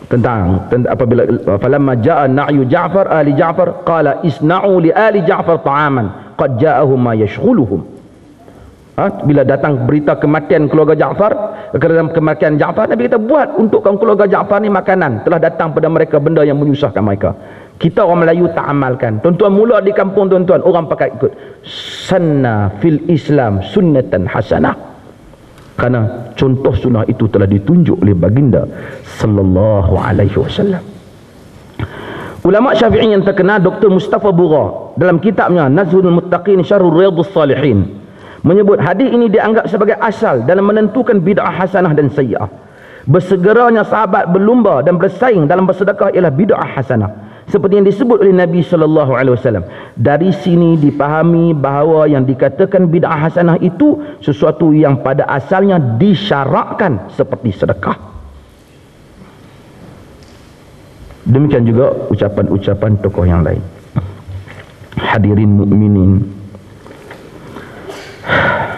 tentang apabila falamma jaa na'yu Ja'far ali Ja'far qala isna'u li ali Ja'far ta'aman qad ja'ahum ma yashghuluhum. Bila datang berita kematian keluarga Ja'far, kerana kematian Ja'far, Nabi kata buat untuk kaum keluarga Ja'far ni makanan, telah datang pada mereka benda yang menyusahkan mereka. Kita orang Melayu tak amalkan. Tuan-tuan, mula di kampung tuan-tuan orang pakai ikut sanna fil Islam sunnatan hasanah, kerana contoh sunnah itu telah ditunjuk oleh baginda sallallahu alaihi wasallam. Ulama Syafi'i yang terkenal Dr. Mustafa Bugha dalam kitabnya Nazhul Muttaqin Syarhul Riyadhus Salihin menyebut hadis ini dianggap sebagai asal dalam menentukan bid'ah hasanah dan sayyi'ah. Bersegeranya sahabat berlumba dan bersaing dalam bersedekah ialah bid'ah hasanah, seperti yang disebut oleh Nabi sallallahu alaihi wasallam. Dari sini dipahami bahawa yang dikatakan bid'ah hasanah itu sesuatu yang pada asalnya disyarakkan seperti sedekah. Demikian juga ucapan-ucapan tokoh yang lain. Hadirin mukminin,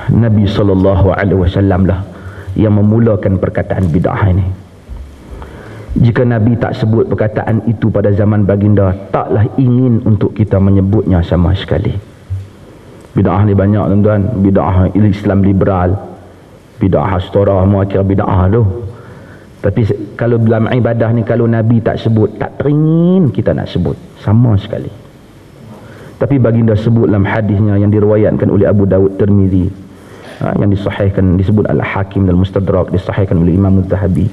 Nabi sallallahu alaihi wasallam lah yang memulakan perkataan bid'ah ini. Jika Nabi tak sebut perkataan itu pada zaman baginda, taklah ingin untuk kita menyebutnya sama sekali. Bid'ah ni banyak tuan-tuan. Bid'ah Islam liberal, bid'ah astorah, semua kira bid'ah tu. Tapi kalau dalam ibadah ni, kalau Nabi tak sebut, tak teringin kita nak sebut sama sekali. Tapi baginda sebut dalam hadisnya yang diriwayatkan oleh Abu Dawud, Tirmizi, yang disahihkan, disebut Al-Hakim dan Mustadrak, disahihkan oleh Imam Az-Zahabi.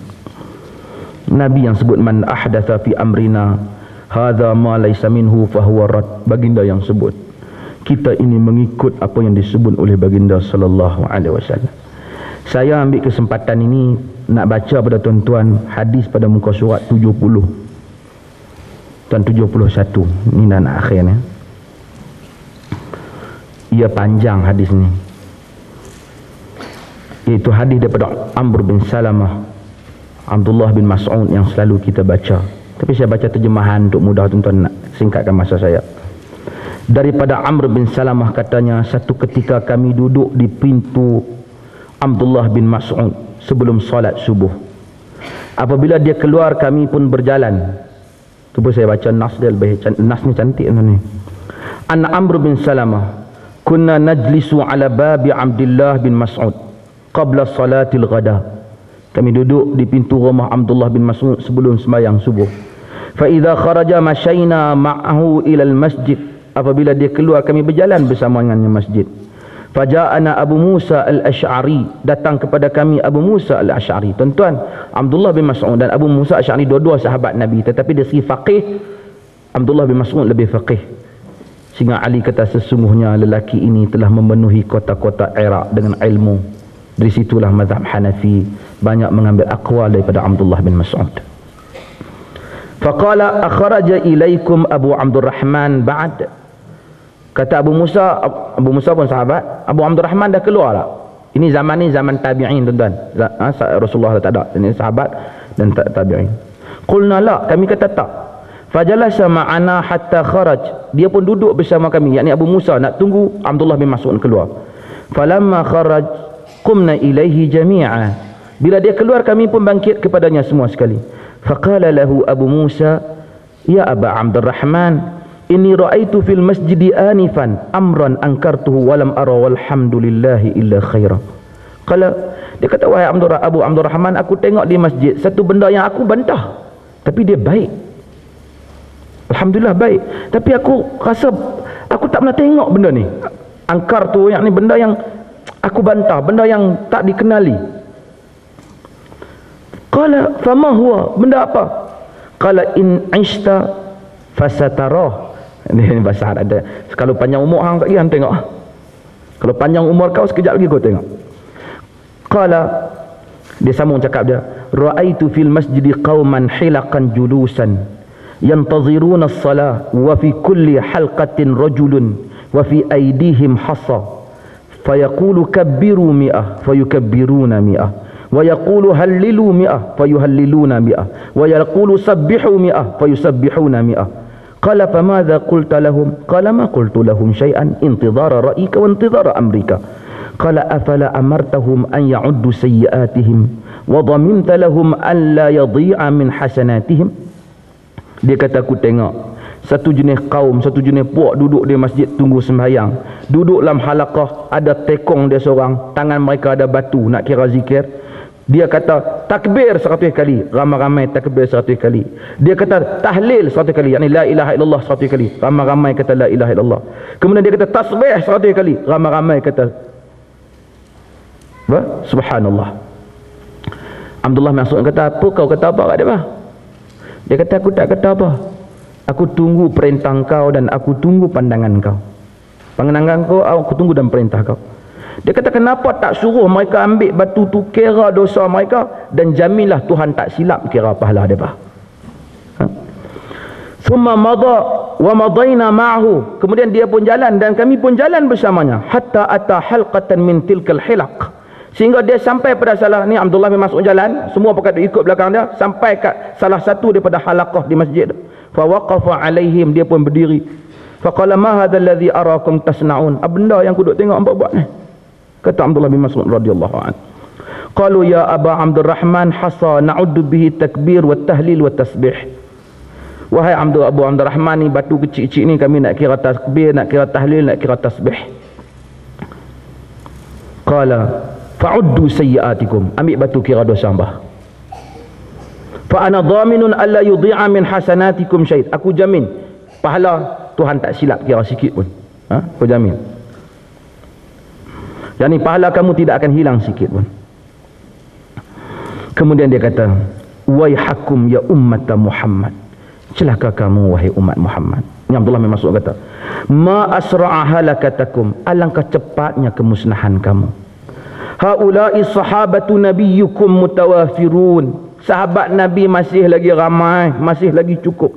Nabi yang sebut man ahdatha fi amrina hadza ma laysa minhu fahuwa rad. Baginda yang sebut. Kita ini mengikut apa yang disebut oleh baginda sallallahu alaihi wasallam. Saya ambil kesempatan ini nak baca pada tuan-tuan hadis pada muka surat 70 dan 71. Ini dah nak akhir ni. Ia panjang hadis ni. Iaitu hadis daripada Amr bin Salamah, Abdullah bin Mas'ud yang selalu kita baca. Tapi saya baca terjemahan untuk mudah tuan-tuan nak singkatkan masa saya. Daripada Amr bin Salamah katanya, satu ketika kami duduk di pintu Abdullah bin Mas'ud sebelum solat subuh. Apabila dia keluar, kami pun berjalan. Cuba saya baca nas dia lebih nas ni cantik ni. An Amr bin Salamah, kunna najlisu ala babi Abdullah bin Mas'ud qabla salatil ghada. Kami duduk di pintu rumah Abdullah bin Mas'ud sebelum sembahyang subuh. Fa idza kharaja masyayna ma'ahu ila al-masjid. Apabila dia keluar, kami berjalan bersama dengannya masjid. Faja'ana Abu Musa al-Ash'ari, datang kepada kami Abu Musa al-Ash'ari. Tuan-tuan, Abdullah bin Mas'ud dan Abu Musa al-Ash'ari dua-dua sahabat Nabi, tetapi dari segi faqih Abdullah bin Mas'ud lebih faqih. Sehingga Ali kata sesungguhnya lelaki ini telah memenuhi kota-kota Iraq dengan ilmu. Dari situlah mazhab Hanafi banyak mengambil aqwal daripada Abdullah bin Mas'ud. Faqala akhraja ilaikum Abu Abdurrahman ba'd. Kata Abu Musa pun sahabat, Abu Abdurrahman dah keluar lah. Ini zaman ni zaman tabi'in tuan-tuan. Rasulullah tak ada. Ini sahabat dan tabi'in. Qulna la, kami kata tak. Fajalasa ma'ana hatta kharaj. Dia pun duduk bersama kami, yakni Abu Musa, nak tunggu Abdullah bin Mas'ud keluar. Falamma kharaj qumna ilaihi jami'a. Bila dia keluar, kami pun bangkit kepadanya semua sekali. Faqala lahu Abu Musa, ya Aba Abdurrahman, inni ra'aitu fil masjidi anifan amran ankartuhu walam ara walhamdulillahi illa khaira. Kalau dia kata, wahai Abu Abdurrahman, aku tengok di masjid satu benda yang aku bantah, tapi dia baik. Alhamdulillah baik. Tapi aku rasa aku tak pernah tengok benda ni. Angkartu, yakni benda yang aku bantah, benda yang tak dikenali. Qala fama huwa, benda apa? Qala in ishta fasatarah. Ini bahasa Arab ada. Kalau panjang umur hang tak hang tengok. Kalau panjang umur kau sekejap lagi kau tengok. Qala, dia sambung cakap dia, ra'aitu fil masjidi qauman hilaqan julusan yantaziruna as-salah wa fi kulli halqatin rajulun wa fi aydihim hasa fayaqulu kabbiru mi'ah fayukabbiruna mi'ah wa yaqulu hallilu mi'ah fayuhalliluna mi'ah wa yaqulu sabbihu mi'ah fayusabbihuna mi'ah. Qala famadha qulta lahum? Qala ma qultu lahum syai'an intidhara ra'ika wa intidhara amrika. Qala afala amartahum an ya'uddu sayyi'atihim wa dhamimta lahum an la yadhi'a min hasanatihim. Dia kata aku tengok satu jenis kaum, satu jenis puak duduk di masjid tunggu sembahyang, duduk dalam halaqah, ada tekong dia seorang, tangan mereka ada batu nak kira zikir. Dia kata takbir 100 kali, ramai-ramai takbir 100 kali. Dia kata tahlil 100 kali, yakni la ilaha illallah 100 kali, ramai-ramai kata la ilaha illallah. Kemudian dia kata tasbih 100 kali, ramai-ramai kata subhanallah. Abdullah bin Mas'ud kata, apa kau kata apa kat dia? Dia kata aku tak kata apa, aku tunggu perintah kau dan aku tunggu pandangan kau. Pandangan kau aku tunggu dan perintah kau. Dia kata kenapa tak suruh mereka ambil batu tu kira dosa mereka dan jaminlah Tuhan tak silap kira pahala mereka. Summa madha wa madaina ma'ahu. Kemudian dia pun jalan dan kami pun jalan bersamanya hatta ata halqatan min tilkal hilaq. Sehingga dia sampai pada salah ni, Abdullah bin Mas'ud jalan, semua pakai ikut belakang dia sampai kat salah satu daripada halaqah di masjid. Fa waqafa alaihim, dia pun berdiri. Fa qala ma hadha alladhi arakum tasna'un. Benda yang aku duk tengok hangpa buat ni. Kata Abdullah bin Mas'ud radhiyallahu anhu. Qalu ya Aba Abdurrahman hasa na'uddu bihi takbir wa tahlil wa tasbih. Wahai Abu Abdurrahman, ni batu kecil-kecil ni kami nak kira takbir, nak kira tahlil, nak kira tasbih. Qala fa'uddu sayyi'atikum, ambil batu kira dosa hamba. Fa ana dhaminun alla yudhi'a min hasanatikum syait. Aku jamin pahala Tuhan tak silap kira sikit pun. Aku jamin. Yani pahala kamu tidak akan hilang sikit pun. Kemudian dia kata, waihakum ya ummat Muhammad, celaka kamu wahai umat Muhammad. Ini Abdullah bin Mas'ud kata, ma asra'a halakatakum, alangkah cepatnya kemusnahan kamu. Haula'i sahabatu nabiyyukum mutawafirun, sahabat Nabi masih lagi ramai, masih lagi cukup.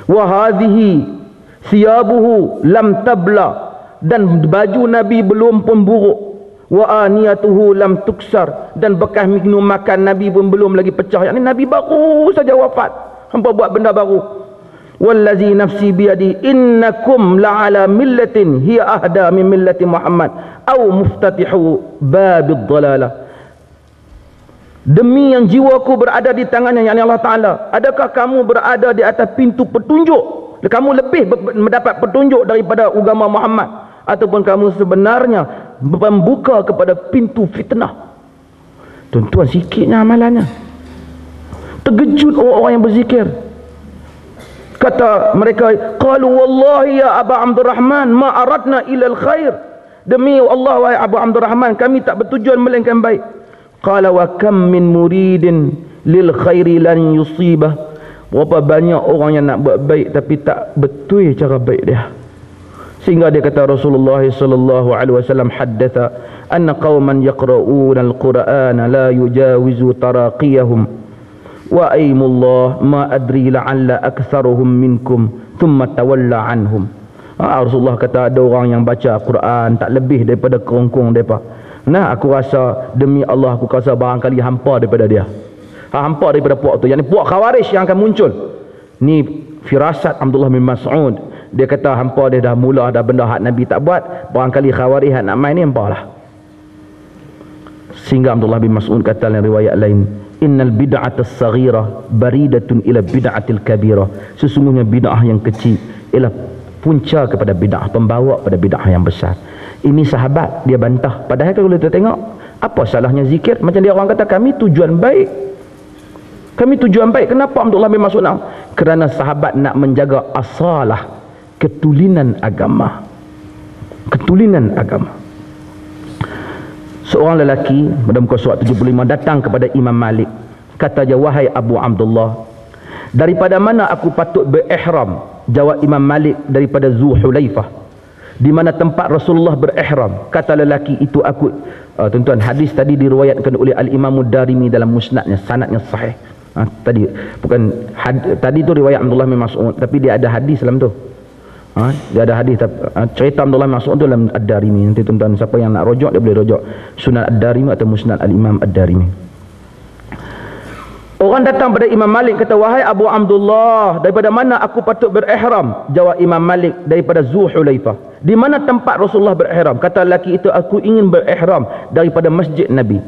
Wa hadhihi siyabuhu lam tabla, dan baju Nabi belum pun buruk. Wa aniyatuhu lam tuksar, dan bekas minum makan Nabi pun belum lagi pecah. Yang ni Nabi baru saja wafat, hampa buat benda baru. Wallazi nafsi biyadi innakum la'ala millatin hiya ahda min millati Muhammad au muftatihu babid dhalalah. Demi yang jiwaku berada di tangannya, yakni Allah Ta'ala, adakah kamu berada di atas pintu petunjuk? Kamu lebih mendapat petunjuk daripada agama Muhammad, ataupun kamu sebenarnya membuka kepada pintu fitnah? Tuan-tuan, sikitnya amalannya. Terkejut orang-orang yang berzikir. Kata mereka, qalu wallahi ya Aba Abdurrahman ma aradna ila al-khair. Demi Allah wahai Abu Abdurrahman, kami tak bertujuan melainkan baik. Qala wa kam min muridin lil khairi lan yusibah. Berapa banyak orang yang nak buat baik tapi tak betul cara baik dia. Sehingga dia kata Rasulullah sallallahu alaihi wasallam haddatha anna qauman yaqra'una al-Qur'ana la yujawizu taraqiyahum wa aymullah ma adri la'alla aktharuhum minkum thumma tawalla anhum. Rasulullah kata ada orang yang baca Quran tak lebih daripada kerongkong depa. Nah, aku rasa demi Allah, aku rasa barangkali hampa daripada dia. Hampa daripada puak tu, yakni puak Khawarij yang akan muncul. Ni firasat Abdullah bin Mas'ud. Dia kata hampa dia dah mula dah benda hak Nabi tak buat, barangkali Khawarij hak nak main ni hampa lah. Sehingga Abdullah bin Mas'ud kata dalam riwayat lain, innal bid'ata as-saghira baridatun ila bid'atil kabira. Sesungguhnya bid'ah yang kecil ialah punca kepada bid'ah, pembawa pada bid'ah yang besar. Ini sahabat dia bantah. Padahal kalau kita tengok, apa salahnya zikir? Macam dia orang kata kami tujuan baik. Kami tujuan baik. Kenapa Abdullah bin Mas'ud nak? Kerana sahabat nak menjaga asalah, ketulinan agama. Ketulinan agama. Seorang lelaki dalam muka surat 75 datang kepada Imam Malik. Kata dia, wahai Abu Abdullah, daripada mana aku patut berihram? Jawab Imam Malik, daripada Zulhulaifah, di mana tempat Rasulullah berihram. Kata lelaki itu, aku tuan-tuan, hadis tadi diriwayatkan oleh Al-Imam Ad-Darimi dalam musnadnya, sanadnya sahih. Tadi bukan tadi tu riwayat Abdullah bin Mas'ud, tapi dia ada hadis dalam tu. Dia ada hadis cerita Abdullah bin Mas'ud tu dalam Ad-Darimi. Nanti tuan-tuan siapa yang nak rojak, dia boleh rojak Sunan Ad-Darimi atau Musnad Al-Imam Ad-Darimi. Orang datang pada Imam Malik kata, wahai Abu Abdullah, daripada mana aku patut berihram? Jawab Imam Malik, daripada Zulhulaifah. Di mana tempat Rasulullah berihram? Kata lelaki itu, aku ingin berihram daripada masjid Nabi.